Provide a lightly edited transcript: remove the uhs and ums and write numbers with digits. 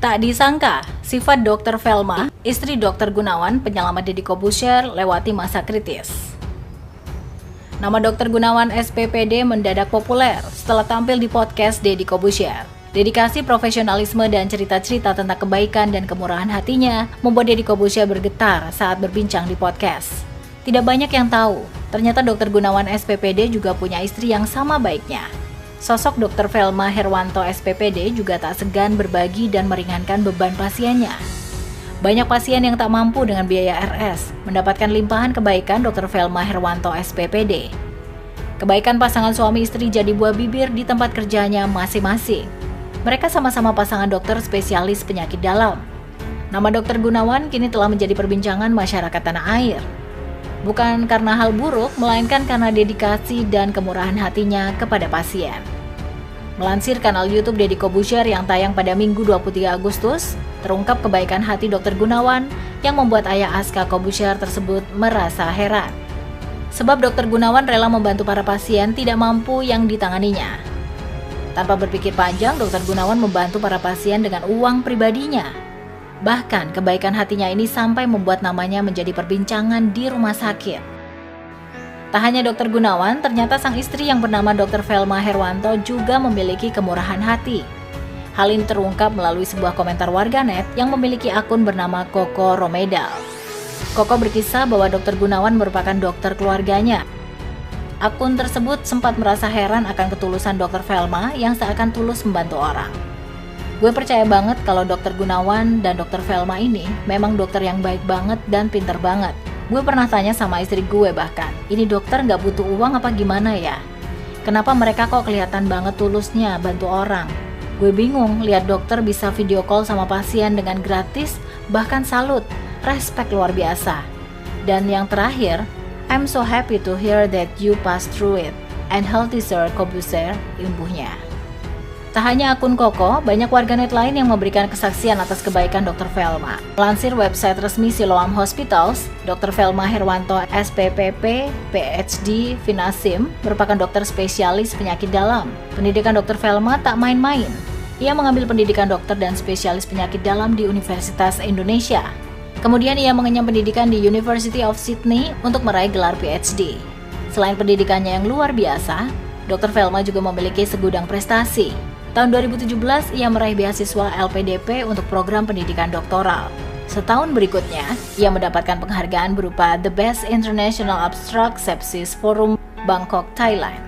Tak disangka, sifat Dr. Velma, istri Dr. Gunawan, penyelamat Deddy Corbuzier, lewati masa kritis. Nama Dr. Gunawan SPPD mendadak populer setelah tampil di podcast Deddy Corbuzier. Dedikasi profesionalisme dan cerita-cerita tentang kebaikan dan kemurahan hatinya membuat Deddy Corbuzier bergetar saat berbincang di podcast. Tidak banyak yang tahu, ternyata Dr. Gunawan SPPD juga punya istri yang sama baiknya. Sosok Dr. Velma Herwanto SPPD juga tak segan berbagi dan meringankan beban pasiennya. Banyak pasien yang tak mampu dengan biaya RS mendapatkan limpahan kebaikan Dr. Velma Herwanto SPPD. Kebaikan pasangan suami istri jadi buah bibir di tempat kerjanya masing-masing. Mereka sama-sama pasangan dokter spesialis penyakit dalam. Nama Dr. Gunawan kini telah menjadi perbincangan masyarakat tanah air. Bukan karena hal buruk, melainkan karena dedikasi dan kemurahan hatinya kepada pasien. Melansir kanal YouTube Deddy Corbuzier yang tayang pada Minggu 23 Agustus, terungkap kebaikan hati Dr. Gunawan yang membuat ayah Aska Corbuzier tersebut merasa heran. Sebab Dr. Gunawan rela membantu para pasien tidak mampu yang ditanganinya. Tanpa berpikir panjang, Dr. Gunawan membantu para pasien dengan uang pribadinya. Bahkan kebaikan hatinya ini sampai membuat namanya menjadi perbincangan di rumah sakit. Tak hanya Dr. Gunawan, ternyata sang istri yang bernama Dr. Velma Herwanto juga memiliki kemurahan hati. Hal ini terungkap melalui sebuah komentar warganet yang memiliki akun bernama Koko Romedal. Koko berkisah bahwa Dr. Gunawan merupakan dokter keluarganya. Akun tersebut sempat merasa heran akan ketulusan Dr. Velma yang seakan tulus membantu orang. Gue percaya banget kalau Dr. Gunawan dan Dr. Velma ini memang dokter yang baik banget dan pinter banget. Gue pernah tanya sama istri gue bahkan, ini dokter nggak butuh uang apa gimana ya? Kenapa mereka kok kelihatan banget tulusnya bantu orang? Gue bingung lihat dokter bisa video call sama pasien dengan gratis, bahkan salut, respect luar biasa. Dan yang terakhir, I'm so happy to hear that you passed through it, and healthy Sir Corbuzier, imbuhnya. Tak hanya akun Koko, banyak warganet lain yang memberikan kesaksian atas kebaikan Dr. Velma. Lansir website resmi Siloam Hospitals, Dr. Velma Herwanto SPPP, PhD, Finasim, merupakan dokter spesialis penyakit dalam. Pendidikan Dr. Velma tak main-main. Ia mengambil pendidikan dokter dan spesialis penyakit dalam di Universitas Indonesia. Kemudian ia mengenyam pendidikan di University of Sydney untuk meraih gelar PhD. Selain pendidikannya yang luar biasa, Dr. Velma juga memiliki segudang prestasi. Tahun 2017, ia meraih beasiswa LPDP untuk program pendidikan doktoral. Setahun berikutnya, ia mendapatkan penghargaan berupa The Best International Abstract Sepsis Forum Bangkok, Thailand.